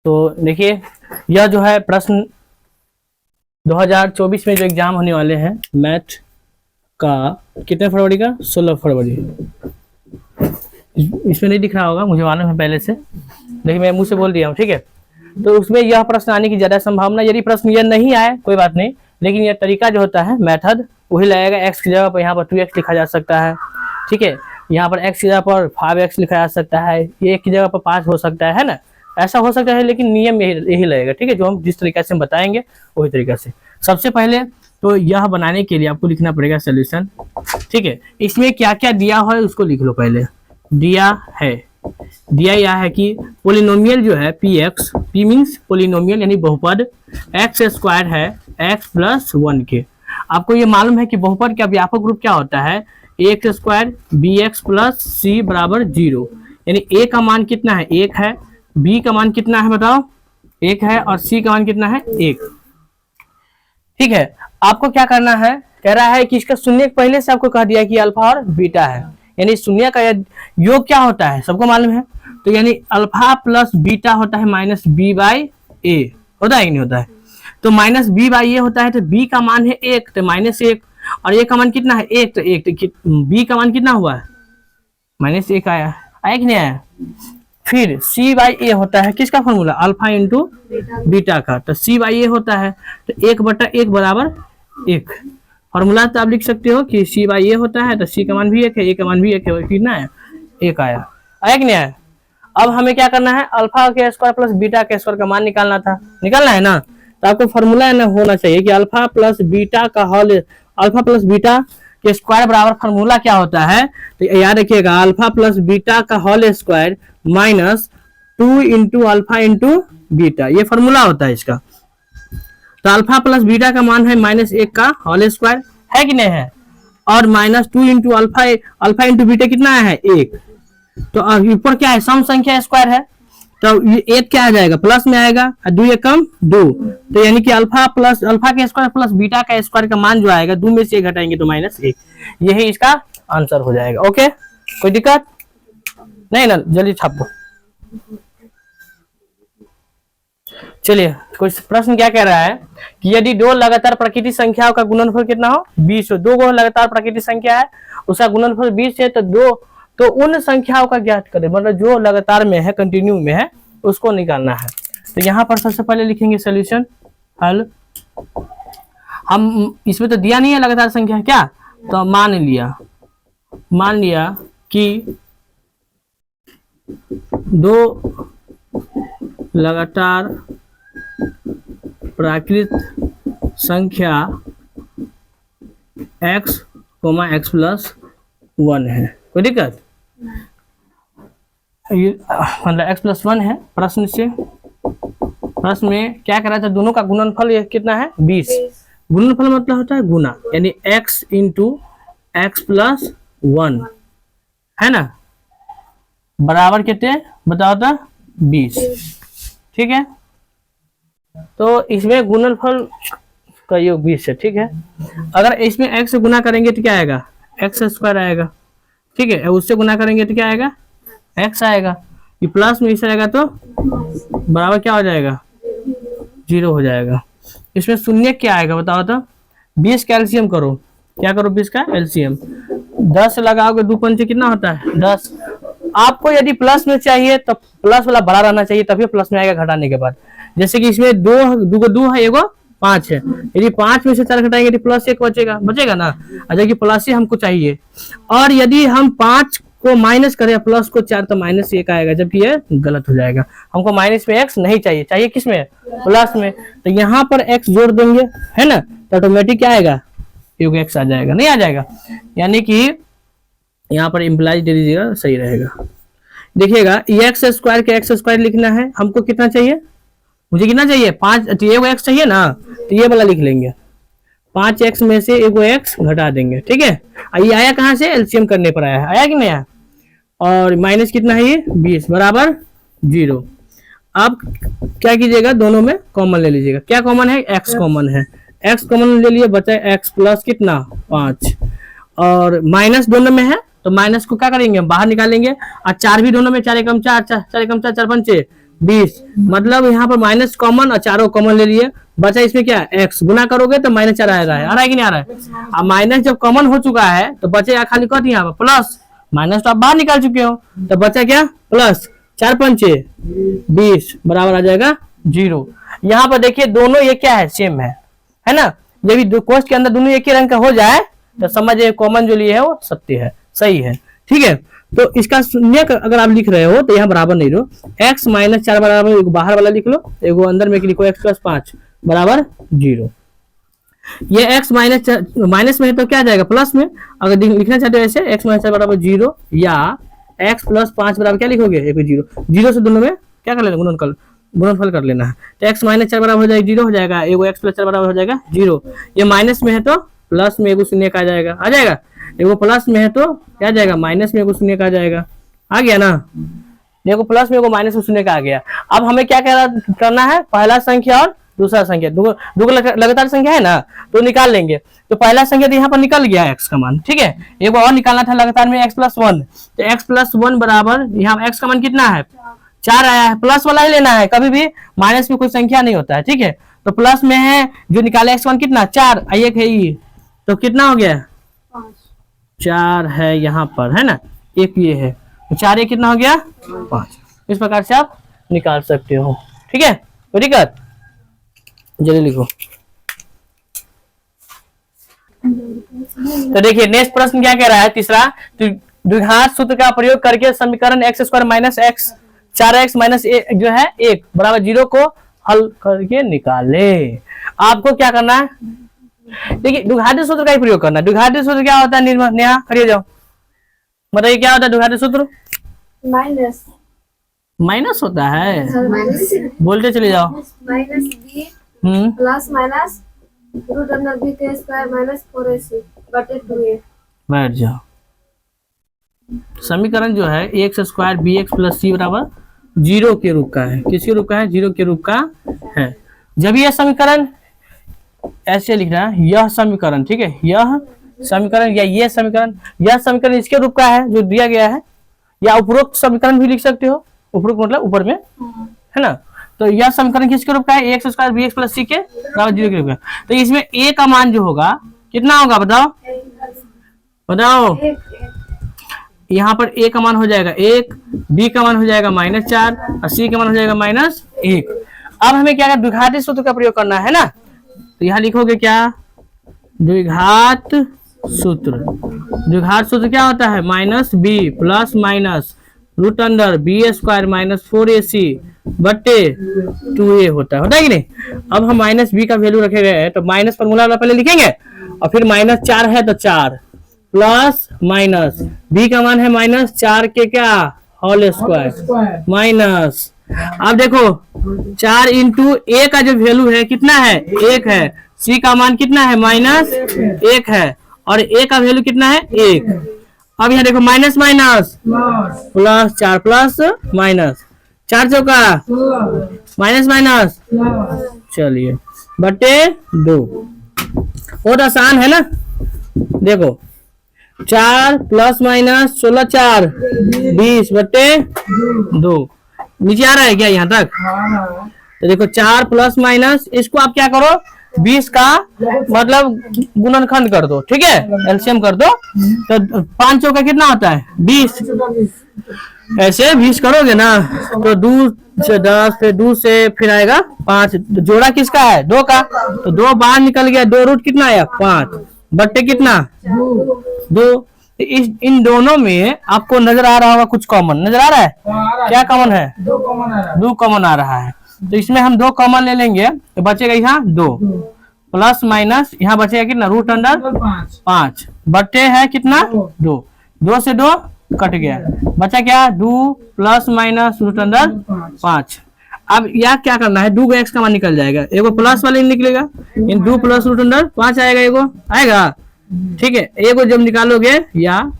तो देखिए यह जो है प्रश्न 2024 में जो एग्जाम होने वाले हैं मैथ का, कितने फरवरी का, 16 फरवरी। इसमें नहीं दिख रहा होगा, मुझे मालूम है पहले से, लेकिन मैं मुंह से बोल दिया हूँ, ठीक है। तो उसमें यह प्रश्न आने की ज्यादा संभावना, यदि प्रश्न यह नहीं आए कोई बात नहीं, लेकिन यह तरीका जो होता है मेथड वही लगेगा। एक्स की जगह पर यहाँ पर 2x लिखा जा सकता है, ठीक है। यहाँ पर x की जगह पर 5x लिखा जा सकता है, ये एक की जगह पर 5 हो सकता है ना, ऐसा हो सकता है, लेकिन नियम यही लगेगा, ठीक है। जो हम जिस तरीके से हम बताएंगे वही तरीका से। सबसे पहले तो यह बनाने के लिए आपको लिखना पड़ेगा सोल्यूशन, ठीक है। इसमें क्या क्या दिया हुआ है उसको लिख लो पहले। दिया यह है कि पोलिनोमियल जो है px, p मीन्स पोलिनोमियल यानी बहुपद, एक्स स्क्वायर है x प्लस 1 के। आपको ये मालूम है कि बहुपद का व्यापक रूप क्या होता है, x square bx plus c बराबर 0, यानी a का मान कितना है, 1 है, b का मान कितना है बताओ, 1 है, और c का मान कितना है, 1, ठीक है। आपको क्या करना है, कह रहा है कि इसका शून्य पहले से आपको कह दिया कि अल्फा और बीटा है, यानी शून्य का योग क्या होता है सबको मालूम है। तो यानी अल्फा प्लस बीटा होता है माइनस बी बाई ए, होता है कि नहीं होता है। तो माइनस बी बाई ए होता है, तो बी का मान है 1, तो माइनस 1, और ए का मान कितना है 1, तो 1, तो बी का मान कितना हुआ है, माइनस 1 आया कि नहीं आया। फिर c बाई ए होता है किसका फॉर्मूला, अल्फा इंटू बीटा का, तो c बाई ए होता है, तो 1/1 बराबर 1। फॉर्मूला तो आप लिख सकते हो कि c बाई ए होता है, तो c का मान भी 1 है, a का मान भी 1 है, कितना है 1 आया कि नहीं आया। अब हमें क्या करना है, अल्फा के स्क्वायर प्लस बीटा के स्क्वायर का मान निकालना है ना। तो आपको फॉर्मूला होना चाहिए कि अल्फा प्लस बीटा का होल, अल्फा प्लस बीटा के स्क्वायर बराबर फॉर्मूला क्या होता है, तो याद रखिएगा अल्फा प्लस बीटा का whole square minus 2 into alpha into beta, ये फॉर्मूला होता है इसका। तो अल्फा प्लस बीटा का मान है -1 का होल स्क्वायर, है कि नहीं है, और minus 2 into alpha into beta कितना है 1। तो ऊपर क्या है, सम संख्या स्क्वायर है, तो ये 1 क्या आ जाएगा, प्लस में आएगा, 2 1 कम 2, तो यानी कि अल्फा के स्क्वायर प्लस बीटा का स्क्वायर का मान जो आएगा 2 में से 1 घटाएंगे तो -1, यही इसका आंसर हो जाएगा। ओके, कोई दिक्कत नहीं ना, जल्दी छापो। चलिए कोई प्रश्न क्या कह रहा है कि यदि दो लगातार प्राकृतिक संख्याओं का गुणनफल कितना हो 20 हो, दो लगातार प्राकृतिक संख्या है उसका गुणनफल 20 है, तो उन संख्याओं का ज्ञात करें, मतलब जो लगातार में है, कंटिन्यू में है, उसको निकालना है। तो यहाँ पर सबसे पहले लिखेंगे सोल्यूशन हल। हम इसमें तो दिया नहीं है लगातार संख्या क्या, तो मान लिया कि दो लगातार प्राकृतिक संख्या x, x प्लस 1 है, कोई दिक्कत, मतलब x प्लस 1 है। प्रश्न में क्या करा था, दोनों का गुणनफल ये कितना है 20। गुणनफल मतलब होता है गुना, यानी x इंटू एक्स प्लस 1 है ना, बराबर कितने बताओ तो 20, ठीक है। तो इसमें गुणनफल का योग 20 है, ठीक है। अगर इसमें x से गुना करेंगे तो क्या आएगा, एक्स स्क्वायर आएगा, ठीक है। उससे गुना करेंगे तो क्या आएगा, x आएगा, ये प्लस में इसे आएगा तो बराबर क्या हो जाएगा 0 हो जाएगा। इसमें शून्य क्या आएगा बताओ तो, 20 का एलसीएम करो, क्या करो 20 का एलसीएम, 10 लगाओगे 2 पंचे कितना होता है 10। आपको यदि प्लस में चाहिए तो प्लस वाला बड़ा रहना चाहिए, तभी प्लस में आएगा घटाने के बाद। जैसे कि इसमें 2 है, एगो 5 है, यदि 5 में से 4 घटाएंगे तो प्लस 1 बचेगा ना, जबकि प्लस ही हमको चाहिए। और यदि हम 5 को माइनस करें प्लस को 4 तो -1 आएगा, जबकि ये गलत हो जाएगा। हमको माइनस में x नहीं चाहिए किस में, प्लस में। तो यहाँ पर x जोड़ देंगे है ना, तो ऑटोमेटिक क्या आएगा योग x आ जाएगा, नहीं आ जाएगा, यानी कि यहाँ पर इम्प्लाइज दे दीजिएगा, सही रहेगा। देखिएगा एक्स स्क्वायर के एक्स स्क्वायर लिखना है, हमको कितना चाहिए, मुझे कितना चाहिए 5, तो एगो x चाहिए ना, तो ये वाला लिख लेंगे, 5x में से एगो x घटा देंगे, ठीक है। ये आया कहाँ से, एलसीएम करने पर आया कि नहीं आया, और माइनस कितना है ये 20 बराबर 0। अब क्या कीजिएगा, दोनों में कॉमन ले लीजिएगा, क्या कॉमन है, x कॉमन है, x कॉमन ले लिए, बचा x प्लस कितना 5, और माइनस दोनों में है तो माइनस को क्या करेंगे बाहर निकालेंगे, और 4 भी दोनों में, 4 एकम 4, 4 एकम 4, 4 पंचे 20, मतलब यहाँ पर माइनस कॉमन और चारों कॉमन ले लिए, बचा इसमें क्या x, गुना करोगे तो -4 आ रहा है कि नहीं आ रहा है। अब माइनस जब कॉमन हो चुका है तो बचेगा खाली कट यहाँ पर प्लस, माइनस तो आप बाहर निकाल चुके हो, तो बचा क्या प्लस, 4 पंचे 20 बराबर आ जाएगा 0। यहाँ पर देखिए दोनों ये क्या है, सेम है ना। जब भी कोष्ठ के अंदर दोनों एक ही रंग का हो जाए तो समझिए कॉमन जो लिए है वो सत्य है, सही है, ठीक है। तो इसका शून्य अगर आप लिख रहे हो तो यहाँ बराबर नहीं लो, x -4 बराबर, एक बाहर वाला लिख लो, एक अंदर में लिखो x + 5 बराबर 0। ये x माइनस में है तो क्या आ जाएगा प्लस में, अगर लिखना चाहते हो ऐसे x -4 बराबर 0 या x + 5 बराबर क्या लिखोगे, 0, 0 से दोनों में क्या कर लेना, गुणनफल कर लेना है। तो x -4 बराबर हो जाएगा 0 हो जाएगा, एगो x + 4 बराबर हो जाएगा 0। ये माइनस में है तो प्लस में एगो शून्य का आ जाएगा, एगो प्लस में है तो क्या आ जाएगा, माइनस में एगो शून्य का आ जाएगा, आ गया ना। देखो प्लस में एगो माइनस में शून्य का आ गया। अब हमें क्या करना है, पहला संख्या और दूसरा संख्या, दो लगातार संख्या है ना तो निकाल लेंगे। तो पहला संख्या तो यहाँ पर निकल गया x का मान, ठीक है। एक और निकालना था लगातार में x + 1, तो x + 1 बराबर, यहाँ x का मान कितना है 4 आया है, प्लस वाला ही लेना है, कभी भी माइनस में कोई संख्या नहीं होता है, ठीक है। तो प्लस में है जो निकाले x का मान कितना 4, एक है ये, तो कितना हो गया 4 है यहाँ पर, है ना, एक ये है, तो 4 एक कितना हो गया 5। इस प्रकार से आप निकाल सकते हो, ठीक है। कोई दिक्कत, जल्दी लिखो। तो देखिए नेक्स्ट प्रश्न क्या कह रहा है, तीसरा, तो द्विघात सूत्र का प्रयोग करके समीकरण x² - x 4x - जो है 1 बराबर 0 को हल करके निकाले। आपको क्या करना है, देखिए द्विघात सूत्र का ही प्रयोग करना है। द्विघात सूत्र क्या होता है, नेहा करिए जाओ, बताइए क्या होता है द्विघात सूत्र। माइनस होता है, बोलते चले जाओ, -b +- √b² - 4ac/2a। बैठ जाओ। समीकरण जो है ax² bx + c बराबर 0 के रूप का है, किसके रूप का है, 0 के रूप का है। जब यह समीकरण ऐसे लिखना है, यह समीकरण, ठीक है, यह समीकरण या ये समीकरण, यह समीकरण इसके रूप का है जो दिया गया है, या उपरोक्त समीकरण भी लिख सकते हो, उपरोक्त मतलब ऊपर में, है ना। तो यह समीकरण किसके रूप का है, ax² bx + c के बराबर 0 के रूप का। तो इसमें a का मान जो होगा कितना होगा, बताओ। यहाँ पर a का मान हो जाएगा 1, b का मान हो जाएगा -4 और c का मान हो जाएगा -1। अब हमें क्या द्विघात सूत्र का प्रयोग करना है ना, तो यहाँ लिखोगे क्या, द्विघात सूत्र। द्विघात सूत्र क्या होता है, -b + √b² - 4ac/2a होता है कि नहीं। अब हम -b का वैल्यू रखे गए हैं तो माइनस फॉर्मूला वाला पहले लिखेंगे, और फिर -4 है तो 4 प्लस माइनस, b का मान है -4 के क्या होल स्क्वायर माइनस। अब देखो 4 × a का जो वैल्यू है कितना है, 1 है, c का मान कितना है -1 है, और a का वैल्यू कितना है 1। अब यहाँ देखो माइनस प्लस 4 प्लस माइनस, 4 चौका माइनस, चलिए बटे 2। बहुत आसान है ना, देखो 4 + - 16 4 20 बटे 2। नीचे आ रहा है क्या यहाँ तक, तो देखो 4 +- इसको आप क्या करो, 20 का मतलब गुणनखंड कर दो, ठीक है, एलसीएम कर दो। तो 5 चौका कितना होता है 20, ऐसे 20 करोगे ना तो 2 से 10, फिर 2 से फिर आएगा 5, जोड़ा किसका है 2 का, तो 2 बाहर निकल गया, 2 रूट कितना आया 5 बट्टे कितना 2। इन दोनों में आपको नजर आ रहा होगा कुछ कॉमन नजर आ रहा है, क्या कॉमन है, 2 कॉमन आ रहा है। तो इसमें हम 2 कॉमन ले लेंगे तो बचेगा यहाँ 2 प्लस माइनस, यहाँ बचेगा कितना √5 बट्टे है कितना 2, 2 से 2 कट गया, बचा क्या 2 + √5। अब यह क्या करना है, 2 x का मान निकल जाएगा, एगो प्लस वाले निकलेगा, इन 2 + √5 आएगा, एगो आएगा, ठीक है। एगो जब निकालोगे या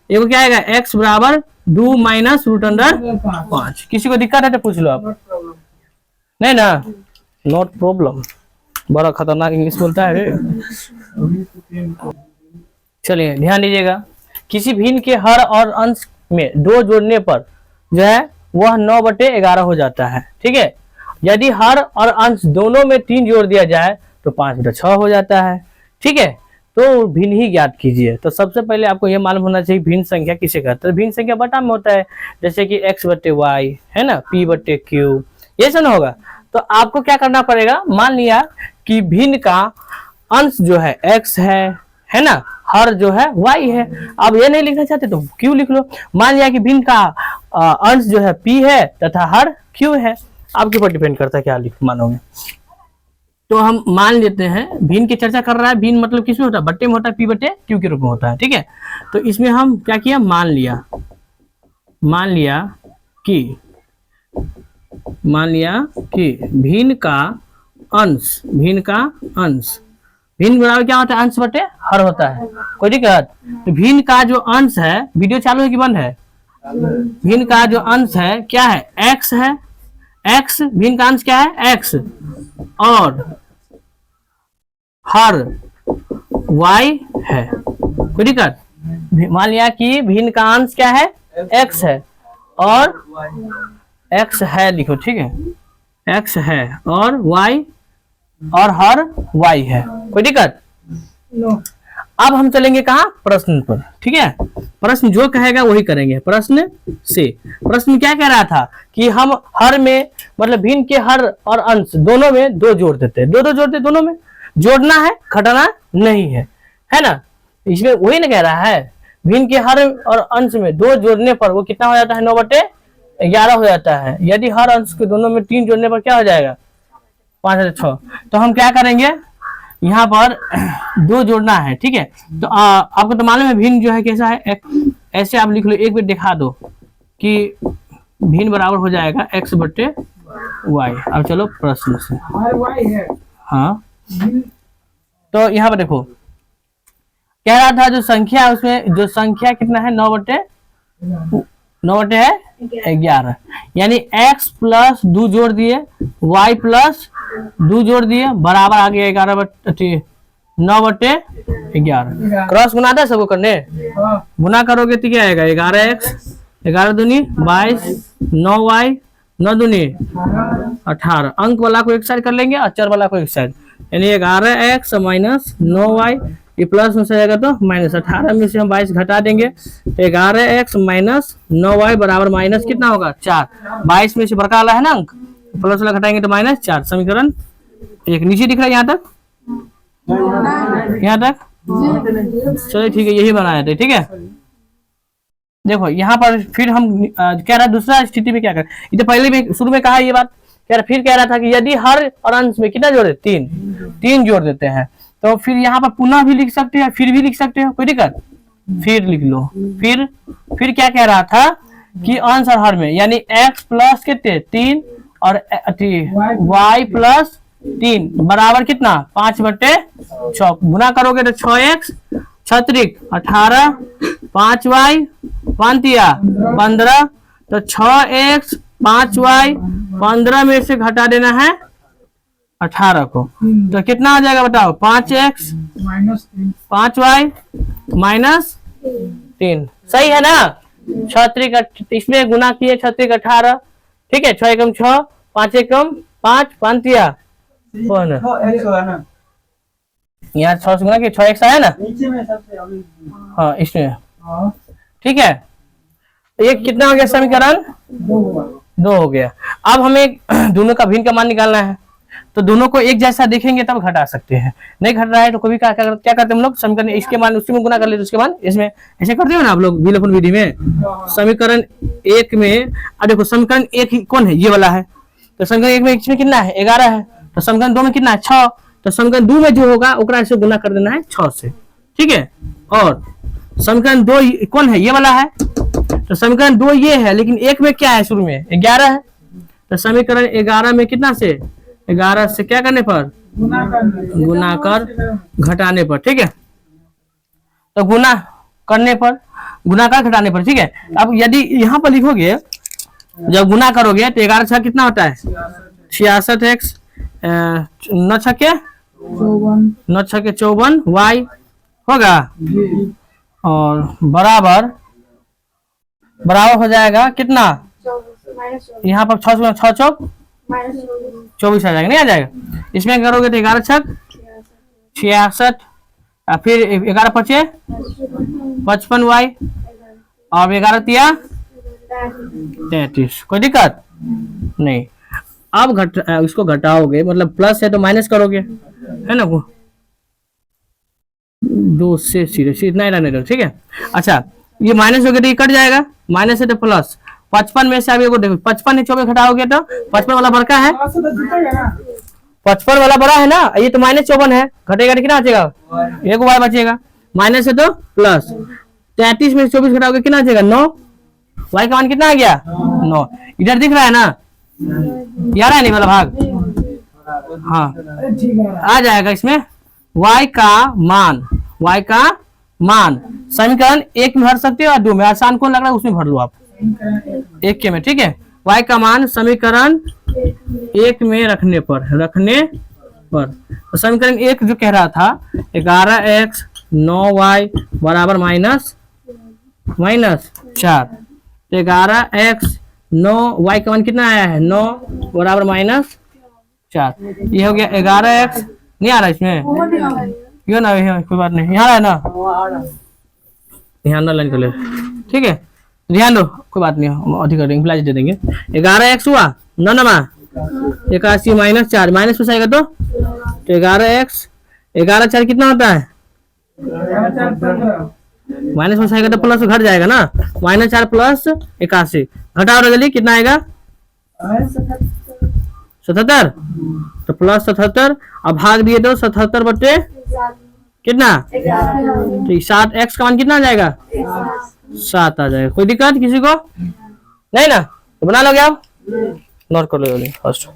एगो क्या आएगा x बराबर 2 - √5। किसी को दिक्कत है तो पूछ लो आप, नहीं ना, नॉट प्रॉब्लम, बड़ा खतरनाक इंग्लिश बोलता है रे। चलिए ध्यान दीजिएगा, किसी भिन्न के हर और अंश में 2 जोड़ने पर जो है वह 9/11 हो जाता है। ठीक है, यदि हर और अंश दोनों में 3 जोड़ दिया जाए तो 5/6 हो जाता है। ठीक है, तो भिन्न ही ज्ञात कीजिए। तो सबसे पहले आपको यह मालूम होना चाहिए भिन्न संख्या किसे कहते हैं। भिन्न संख्या बटा में होता है, जैसे कि x/y है ना, p/q, ये सब ना होगा। तो आपको क्या करना पड़ेगा, मान लिया कि भिन्न का अंश जो है x है ना, हर जो है y है। अब ये नहीं लिखना चाहते तो q लिख लो। मान लिया कि भिन्न का अंश जो है p है तथा हर q है। आपके ऊपर डिपेंड करता है क्या लिख मानोगे। तो हम मान लेते हैं भिन्न की चर्चा कर रहा है। भिन्न मतलब किसमें होता है, बट्टे में होता है, p/q के रूप में होता है। ठीक है, तो इसमें हम क्या किया, मान लिया कि भिन्न का अंश भिन्न बराबर क्या होता है, अंश बटे हर होता है। कोई दिक्कत? तो भिन्न का जो अंश है, वीडियो चालू है कि बंद है? भिन्न का जो अंश है क्या है, x है। x भिन्न का अंश क्या है, x, और हर y है। कोई दिक्कत? मान लिया कि भिन्न का अंश क्या है, x है और x है, लिखो। ठीक है, x है और y और हर y है। कोई दिक्कत? अब हम चलेंगे कहाँ, प्रश्न पर। ठीक है, प्रश्न जो कहेगा वही करेंगे। प्रश्न क्या कह रहा था कि हम हर में मतलब भिन्न के हर और अंश दोनों में 2 जोड़ देते हैं। दो जोड़ते, दोनों में जोड़ना है, घटाना नहीं है ना। इसमें वही ना कह रहा है, भिन्न के हर और अंश में 2 जोड़ने पर वो कितना हो जाता है, 9/11 हो जाता है। यदि हर अंश के दोनों में 3 जोड़ने पर क्या हो जाएगा, 5/6। तो हम क्या करेंगे, यहाँ पर 2 जोड़ना है। ठीक है, तो आपको तो मालूम है भिन्न जो है कैसा है, ऐसे आप लिख लो, एक बार दिखा दो कि भिन्न बराबर हो जाएगा x/y। अब चलो प्रश्न से। हाँ, तो यहाँ पर देखो कह रहा था जो संख्या है उसमें जो संख्या कितना है, 9/11, यानी x प्लस 2 जोड़ दिए, y प्लस 2 जोड़ दिए, बराबर आ गया 9/11। क्रॉस गुना था सबको करने, गुना करोगे तो क्या आएगा, 11x, 11 दूनी 22, 9y, 9 दूनी 18। अंक वाला को एक साइड कर लेंगे और चर वाला को एक साइड, यानी 11x माइनस 9y, ये प्लस में से जाएगा तो माइनस। 18 में से हम 22 घटा देंगे तो 11x माइनस 9y बराबर माइनस कितना होगा, 4। 22 में से बड़का वाला है ना अंक, प्लस वाला घटाएंगे तो -4। समीकरण एक नीचे दिख रहा है, यहाँ तक चलो ठीक है, यही बनाया था। ठीक है, देखो यहाँ पर फिर हम कह रहा है दूसरा स्थिति में क्या कर, ये तो पहले भी शुरू में कहा ये बात, फिर कह रहा था कि यदि हर और अंश में कितना जोड़े, 3 जोड़ देते हैं। तो फिर यहाँ पर पुनः भी लिख सकते हैं, फिर भी लिख सकते हो, कोई दिक्कत? फिर लिख लो। फिर क्या कह रहा था कि अंश और हर में, यानी x प्लस कितने 3 और y प्लस 3 बराबर कितना 5/6। गुना करोगे तो 6x 6 18, 5y 15, तो 6x 5y 15 में से घटा देना है 18 को, तो कितना आ जाएगा बताओ, 5x माइनस 5y माइनस 3। सही है ना? 6 इसमें गुना किए, 6 18। ठीक है, 6 एकम 6, 5 एकम 5, 5 यहाँ 6 से गुना किए, 6x आया ना, हाँ इसमें। ठीक है, ये कितना हो गया, समीकरण 2 हो गया। अब हमें दोनों का भिन्न का मान निकालना है, तो दोनों को एक जैसा देखेंगे तब घटा सकते हैं, नहीं घट रहा है तो कभी क्या करते हैं हम लोग, समीकरण इसके मान उसके में गुना कर लेते, उसके मान इसमें, ऐसे करते हो ना आप लोग विलोपन विधि में। समीकरण 1 में अब देखो, समीकरण 1 कौन है, ये वाला है, तो समीकरण 1 में इसमें कितना है, 11 है, तो समीकरण 2 में कितना है, 6, तो समीकरण 2 में जो होगा ओकरा से गुना कर देना है 6 से। ठीक है, और समीकरण 2 कौन है, ये वाला है, तो समीकरण 2 ये है, लेकिन 1 में क्या है, शुरू में 11 है, तो समीकरण 11 में कितना से, 11 से क्या करने पर, गुना कर घटाने पर। ठीक है, तो गुना करने पर, गुना कर घटाने पर। ठीक है, अब यदि यहाँ पर लिखोगे, जब गुना करोगे तो 11 6 कितना होता है, 66x, 9 6 54 y होगा, और बराबर हो जाएगा कितना, यहाँ पर 6 चौक -24 24 आ जाएगा, नहीं आ जाएगा। इसमें करोगे तो 11 छक 66, फिर 11 पचे 55 वाई, और 11 तिया 33। कोई दिक्कत नहीं। अब इसको घटाओगे, मतलब प्लस है तो माइनस करोगे, है ना, वो 2 से सीधे इतना ही रहने दो, ठीक है। अच्छा, ये माइनस हो गया तो ये कट जाएगा, माइनस है तो प्लस। 55 में से अभी देखो 55 है, 24 घटाओगे तो 55 वाला बड़का है, 55 वाला बड़ा है ना, ये तो -54 है, घटेगा तो कितना बचेगा, एक वाई बचेगा, माइनस है तो प्लस। 33 में से 24 घटाओगे कितना बचेगा, 9। वाई का मान कितना आ गया, 9। इधर दिख रहा है ना, यार है नहीं वाला भाग, हाँ आ जाएगा इसमें y का मान समीकरण 1 में भर सकते हो और 2 में, आसान कौन लग रहा है उसमें भर लो आप, 1 के में, ठीक है। y का मान समीकरण 1 में रखने पर तो समीकरण 1 जो कह रहा था 11x 9y बराबर -4, 11x 9y का मान कितना आया है, 9 बराबर -4। ये हो गया 11x, नहीं आ रहा इसमें, क्यों ना, कोई बात नहीं, यहाँ है ना, ध्यान ना लाइन कर ले, ठीक है, ध्यान दो, कोई बात नहीं, अधिक कर देंगे, प्लाज दे देंगे। 11x हुआ 9 नमा 81 -4, माइनस में आएगा तो 11x 11 4 कितना होता है, माइनस में आएगा तो प्लस घट जाएगा ना, -4 प्लस 81, घटाओ जल्दी, कितना आएगा 77, तो प्लस 77, अब भाग दिए तो 77 बटे कितना, तो 7x का मान कितना आ जाएगा, 7 आ जाएगा। कोई दिक्कत किसी को नहीं ना, तो बना लोगे आप, नोट कर लो फर्स्ट।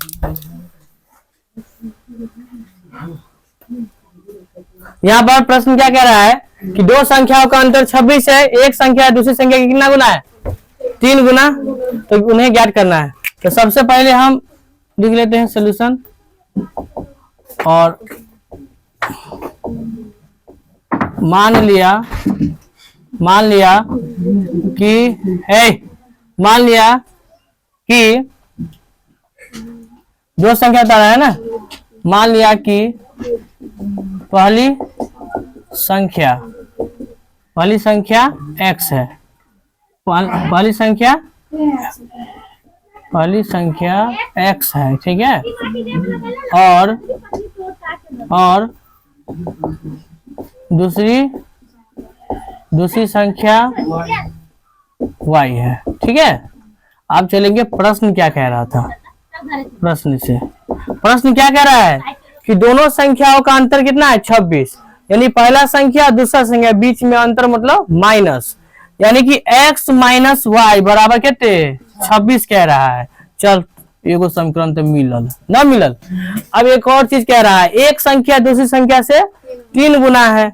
यहाँ पर प्रश्न क्या कह रहा है कि दो संख्याओं का अंतर 26 है, एक संख्या दूसरी संख्या की कितना गुना है, 3 गुना, तो उन्हें ज्ञात करना है। तो सबसे पहले हम लिख लेते हैं सॉल्यूशन, और मान लिया कि दो संख्या बता रहा है ना, मान लिया कि पहली संख्या x है, पहली संख्या x है, ठीक है, और दूसरी संख्या y है, ठीक है। अब चलेंगे प्रश्न क्या कह रहा था, प्रश्न क्या कह रहा है कि दोनों संख्याओं का अंतर कितना है, 26, यानी पहला संख्या दूसरा संख्या बीच में अंतर मतलब माइनस, यानी कि x - y बराबर कितने 26 कह रहा है। चल एगो समीकरण तो मिलल ना मिलल। अब एक और चीज कह रहा है, एक संख्या दूसरी संख्या से 3 गुना है,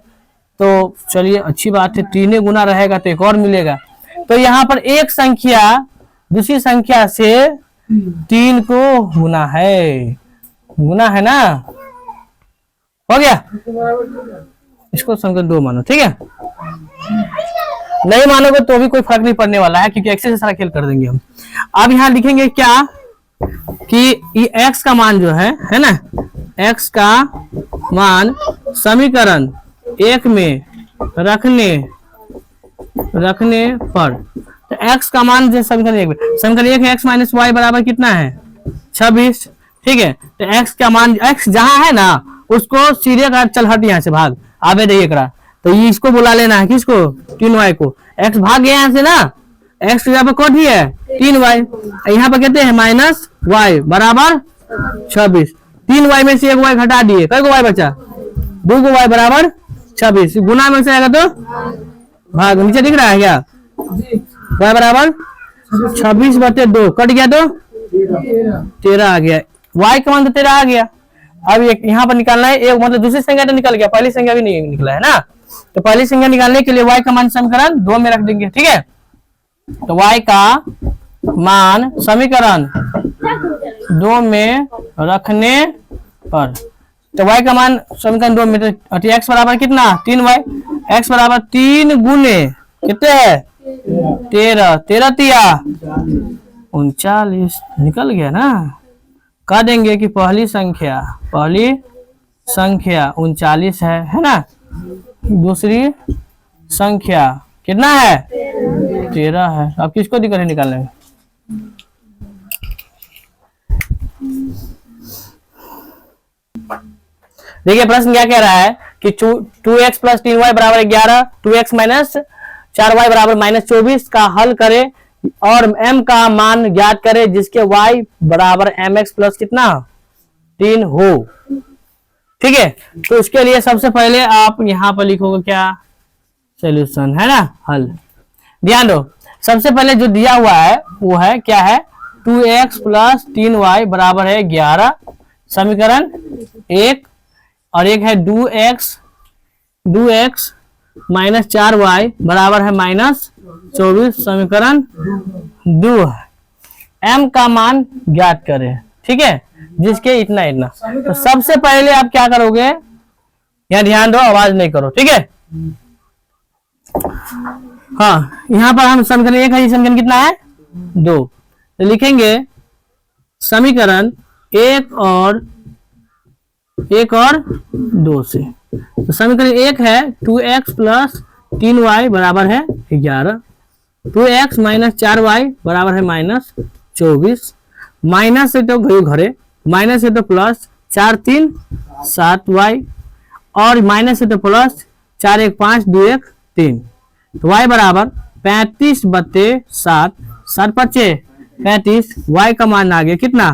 तो चलिए अच्छी बात है, 3 गुना रहेगा तो एक और मिलेगा। तो यहाँ पर एक संख्या दूसरी संख्या से 3 को गुना है ना, हो गया। इसको समीकरण 2 मानो, ठीक है, नहीं मानोगे तो भी कोई फर्क नहीं पड़ने वाला है, क्योंकि एक्स से सारा खेल कर देंगे हम। अब यहाँ लिखेंगे क्या कि ये x का मान जो है ना, x का मान समीकरण 1 में रखने पर, तो x का मान जो समीकरण 1 में, समीकरण 1 है x - y बराबर कितना है 26, ठीक है। तो x का मान, x जहां है ना उसको सीधे चल हट, यहाँ से भाग आवे देखिए करा, तो ये इसको बुला लेना है, किसको 3y को, x भाग गया यहाँ से ना, x यहाँ पर कोट ही है 3y, यहाँ पर कहते हैं -y बराबर 26, 3y में से 1y घटा दिए, कई को y बचा, 2 को y बराबर 26, गुना में से आएगा तो भाग, नीचे दिख रहा है क्या, y बराबर 26 बटे 2 कट गया तो 13 आ गया, y का मान तो 13 आ गया। अब यहाँ पर निकालना है, एक मतलब दूसरी संख्या तो निकल गया, पहली संख्या भी नहीं निकला है ना, तो पहली संख्या निकालने के लिए y का मान समीकरण 2 में रख देंगे, ठीक है। तो y का मान समीकरण 2 में रखने पर, तो y का मान समीकरण 2 में, तो x बराबर कितना 3y, x बराबर 3 गुने कितने है 13, 13 तिया 39 निकल गया ना। कह देंगे कि पहली संख्या 39 है ना। दूसरी संख्या कितना है 13 है। अब किसको दिक्कत है निकालने में? देखिए प्रश्न क्या कह रहा है कि 2x प्लस 3y बराबर 11, 2x माइनस 4y बराबर -24 का हल करे और m का मान ज्ञात करे जिसके y बराबर mx प्लस कितना 3 हो। ठीक है, तो उसके लिए सबसे पहले आप यहाँ पर लिखोगे क्या, सॉल्यूशन है ना, हल। ध्यान दो, सबसे पहले जो दिया हुआ है वो है क्या है 2x प्लस 3y बराबर है 11, समीकरण 1, और एक है 2x माइनस 4y बराबर है -24, समीकरण 2 है। m का मान ज्ञात करें, ठीक है, जिसके इतना इतना। तो सबसे पहले आप क्या करोगे, यहाँ ध्यान दो, आवाज नहीं करो, ठीक है। हाँ, यहाँ पर हम समीकरण 1 है, समीकरण कितना है 2, तो लिखेंगे समीकरण 1 और 2 से। तो समीकरण 1 है 2x प्लस 3y बराबर है 11, 2x माइनस 4y बराबर है -24, माइनस से तो गयो घरे, माइनस से तो प्लस 4 3 7y, और माइनस से तो प्लस 4 1 5 2 1 3, तो y बराबर 35/7, 7 5 35, y का मान आ गया कितना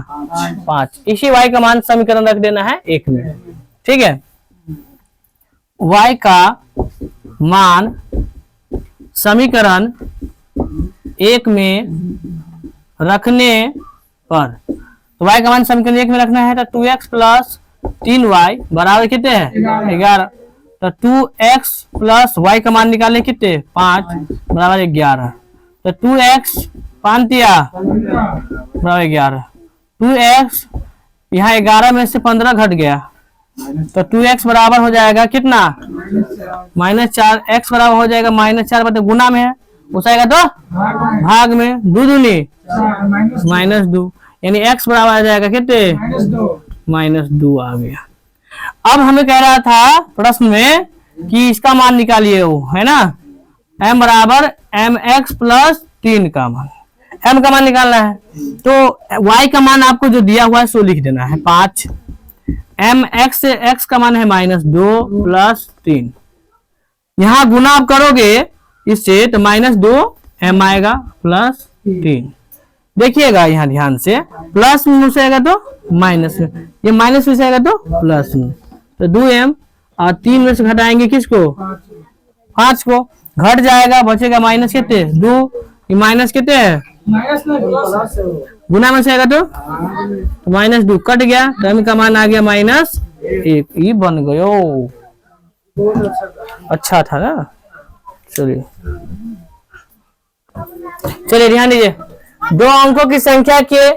5। इसी y का मान समीकरण रख देना है 1 में, ठीक है। y का मान समीकरण 1 में रखने पर, तो y का मान समीकरण 1 में रखना है, तो 2x प्लस 3y बराबर कितने हैं 11, तो 2x प्लस y का मान निकालें कितने 5 बराबर 11, तो 2x 5 बराबर 11, 2x यहाँ 11 में से 15 घट गया, तो 2x बराबर हो जाएगा कितना -4, x बराबर हो जाएगा -4, मतलब गुना में है, उठाएगा तो भाग में, 2 दूनी -2, यानी x बराबर आ जाएगा कितने -2 आ गया। अब हमें कह रहा था प्रश्न में कि इसका मान निकालिए, वो है ना m बराबर mx प्लस 3 का मान, m का मान निकालना है, तो y का मान आपको जो दिया हुआ है सो लिख देना है 5, mx से x का मान है -2 प्लस 3, यहाँ गुना आप करोगे इससे तो -2 m आएगा प्लस 3। देखिएगा यहाँ ध्यान से, प्लस में से आएगा तो माइनस में, ये माइनस में से आएगा तो प्लस में, तो 2m और 3 में से घटाएंगे किसको 5 को, घट जाएगा, बचेगा माइनस कितने 2, ये माइनस कितने है गुना में से आएगा तो -2 कट गया, तो m का मान आ गया -1, ये बन गयो। अच्छा था ना, चलिए ध्यान दीजिए, 2 अंकों की संख्या के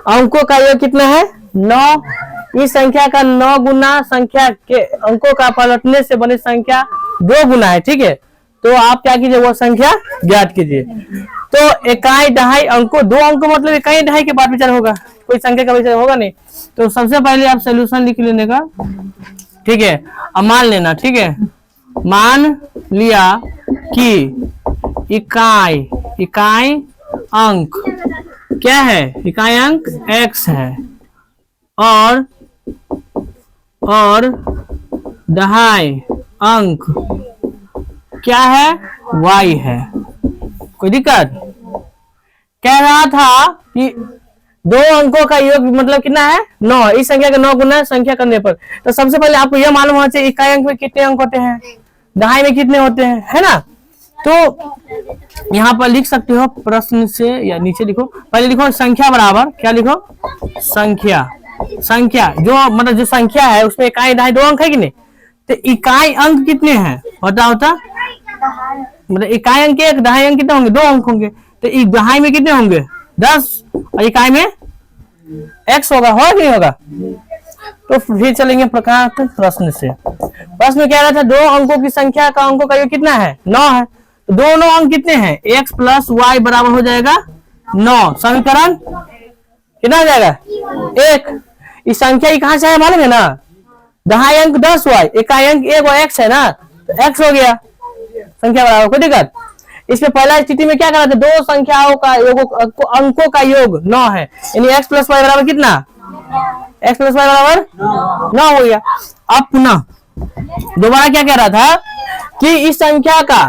अंकों का योग कितना है 9, इस संख्या का 9 गुना संख्या के अंकों का पलटने से बनी संख्या 2 गुना है, ठीक है। तो आप क्या कीजिए, वो संख्या ज्ञात कीजिए। तो इकाई दहाई अंकों, 2 अंकों मतलब इकाई दहाई के बाद विचार होगा, कोई संख्या का विचार होगा नहीं। तो सबसे पहले आप सोल्यूशन लिख लेने का, ठीक है, अब मान लेना, ठीक है, मान लिया कि इकाई अंक क्या है, इकाई अंक x है और दहाई अंक क्या है y है। कोई दिक्कत? कह रहा था कि 2 अंकों का योग मतलब कितना है 9, इस संख्या का 9 गुना संख्या करने पर। तो सबसे पहले आपको यह मालूम होना चाहिए इकाई अंक में कितने अंक होते हैं, दहाई में कितने होते हैं, है ना। तो यहाँ पर लिख सकते हो प्रश्न से, या नीचे लिखो, पहले लिखो संख्या बराबर क्या लिखो, संख्या जो मतलब जो संख्या है उसमें इकाई दहाई 2 अंक है कि नहीं, तो इकाई अंक कितने हैं होता मतलब इकाई अंक 1, दहाई अंक कितने होंगे 2 अंक होंगे, तो दहाई में कितने होंगे 10 और इकाई में x होगा कि नहीं होगा। तो फिर चलेंगे प्रश्न से। प्रश्न में कह रहा था 2 अंकों की संख्या का अंकों का योग कितना है 9 है, तो दोनों अंक कितने हैं x प्लस y बराबर हो जाएगा 9 समीकरण कितना हो जाएगा 1। इस संख्या की कहां से है मालूम है ना, दहाई अंक 10y, इकाई अंक 1 है ना, तो x हो गया संख्या बराबर, कोई दिक्कत। इसमें पहला स्थिति में क्या करना था, दो संख्याओं का योग, अंकों का योग 9 है, यानी x प्लस वाई बराबर कितना, x प्लस वाई बराबर 9 हो गया। अब पुनः दोबारा क्या कह रहा था कि इस संख्या का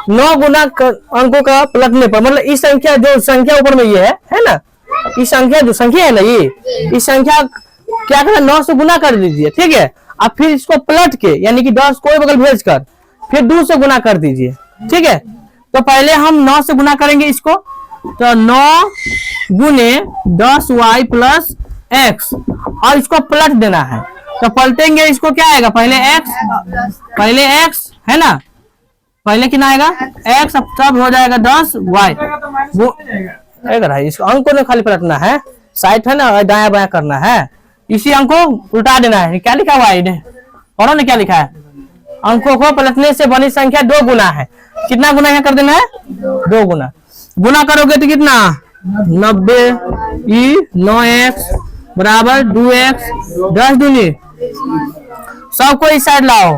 9 गुना अंकों का पलटने पर, मतलब इस संख्या जो संख्या ऊपर में ये है ना, इस संख्या जो संख्या है ना, ये इस संख्या क्या करना 9 से गुना कर दीजिए, ठीक है। अब फिर इसको पलट के यानी कि 10 कोई बगल भेज कर फिर 2 से गुना कर दीजिए, ठीक है। तो पहले हम 9 से गुना करेंगे इसको, तो 9 गुने 10y प्लस x, और इसको पलट देना है। तो पलटेंगे इसको क्या आएगा, पहले x है ना, पहले कितना आएगा x, अब तब हो जाएगा 10y। वो इसको अंकों में खाली पलटना है, साइड है ना दाया बाया करना है, इसी अंक को उल्टा देना है। क्या लिखा हुआ है पढ़ो ने, क्या लिखा है, अंकों को पलटने से बनी संख्या 2 गुना है। कितना गुना यहाँ कर देना है 2 गुना। गुना करोगे तो कितना 90 ई 9x बराबर 2x 10 दूनी, सबको इस साइड लाओ।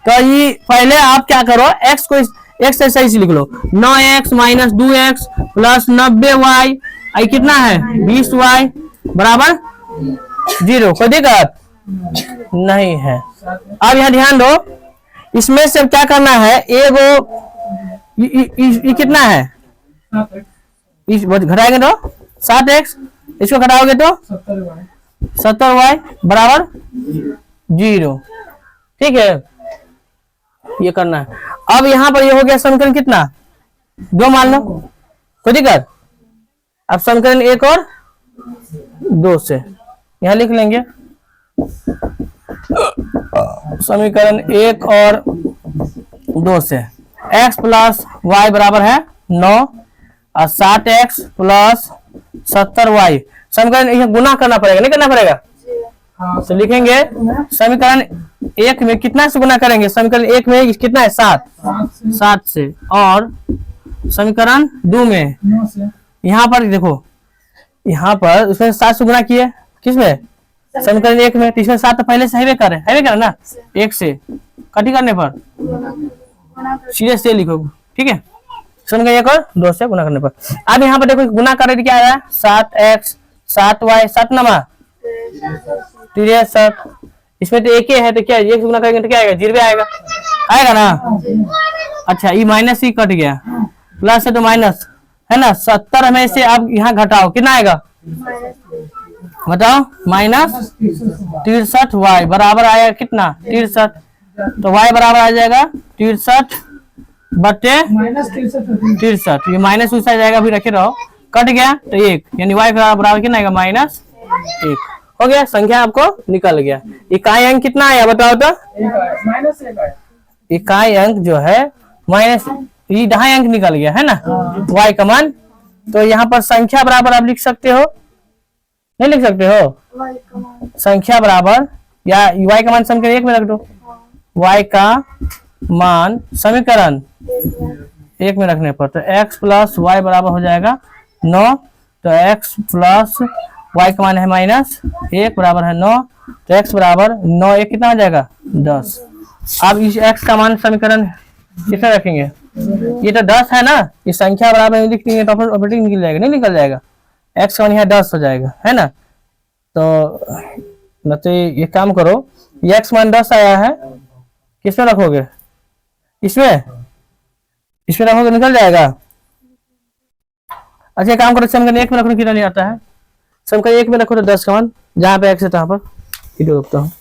तो ये पहले आप क्या करो, x को x से सही से लिख लो, 9x minus 2x plus 90y, आई कितना है 20y बराबर 0। कोई दिक्कत नहीं है। अब यहाँ ध्यान दो, इसमें से क्या करना है, ये कितना है, इस घटाएंगे तो 7x, इसको घटाओगे तो 70y बराबर 0, ठीक है। ये करना है। अब यहाँ पर ये हो गया समीकरण कितना 2 मान लो, कोई दिक्कत। अब समीकरण 1 और 2 से यहाँ लिख लेंगे, समीकरण 1 और 2 से x प्लस वाई बराबर है 9 और 7x प्लस 70y। समीकरण गुना करना पड़ेगा, नहीं करना पड़ेगा, तो लिखेंगे समीकरण 1 में कितना से गुना करेंगे, समीकरण 1 में कितना है 7 से, और समीकरण 2 में यहाँ पर देखो, यहाँ पर उसमें 7 से गुना किए, किसमें समीकरण 1 में, तीसरे 7 तो पहले से हैवे करे ना, 1 से कटी करने पर सीधे से लिखो, ठीक है। समीकरण 1 और 2 से गुना करने पर। अब यहाँ पर देखो गुना कर क्या आया 7x 7y 7 नमा 63, इसमें तो एक ही है, तो क्या 1 से गुना करेंगे तो क्या आएगा 0 आएगा ना। अच्छा ये माइनस ही कट गया, प्लस है तो माइनस है ना, 70 में से अब यहाँ घटाओ कितना आएगा बताओ, माइनस 63y बराबर आएगा कितना 63, तो y बराबर आ जाएगा 63 बटे 63, ये माइनस उस जाएगा, भी रखे रहो, कट गया तो 1, यानी y बराबर कितना आएगा -1 हो गया। संख्या आपको निकल गया। इकाई अंक कितना आया बताओ तो, इकाई अंक जो है माइनस, ये ढाई अंक निकल गया है ना y का मान। तो यहाँ पर संख्या बराबर आप लिख सकते हो, नहीं लिख सकते हो, संख्या बराबर या y का मान समीकरण 1 में रख दो, y का मान समीकरण 1 में रखने पर, तो x प्लस वाई बराबर हो जाएगा 9, तो x प्लस y का मान है -1 बराबर है 9, तो x बराबर 9 1 कितना हो जाएगा 10। अब इस x का मान समीकरण किसमें रखेंगे, ये तो 10 है ना, इस संख्या बराबर लिख देंगे तो ऑपरेटिंग निकल जाएगा, नहीं निकल जाएगा, x का मान यहाँ 10 हो जाएगा है ना। तो ये काम करो, ये x मान 10 आया है, किसमें रखोगे, इसमें रखोगे निकल जाएगा। अच्छा काम करो, समीकरण 1 में रखने कितना नहीं आता है, समीकरण 1 में रखो तो 10 का मान, जहाँ पे x है तहाँ पर रोकता हूँ।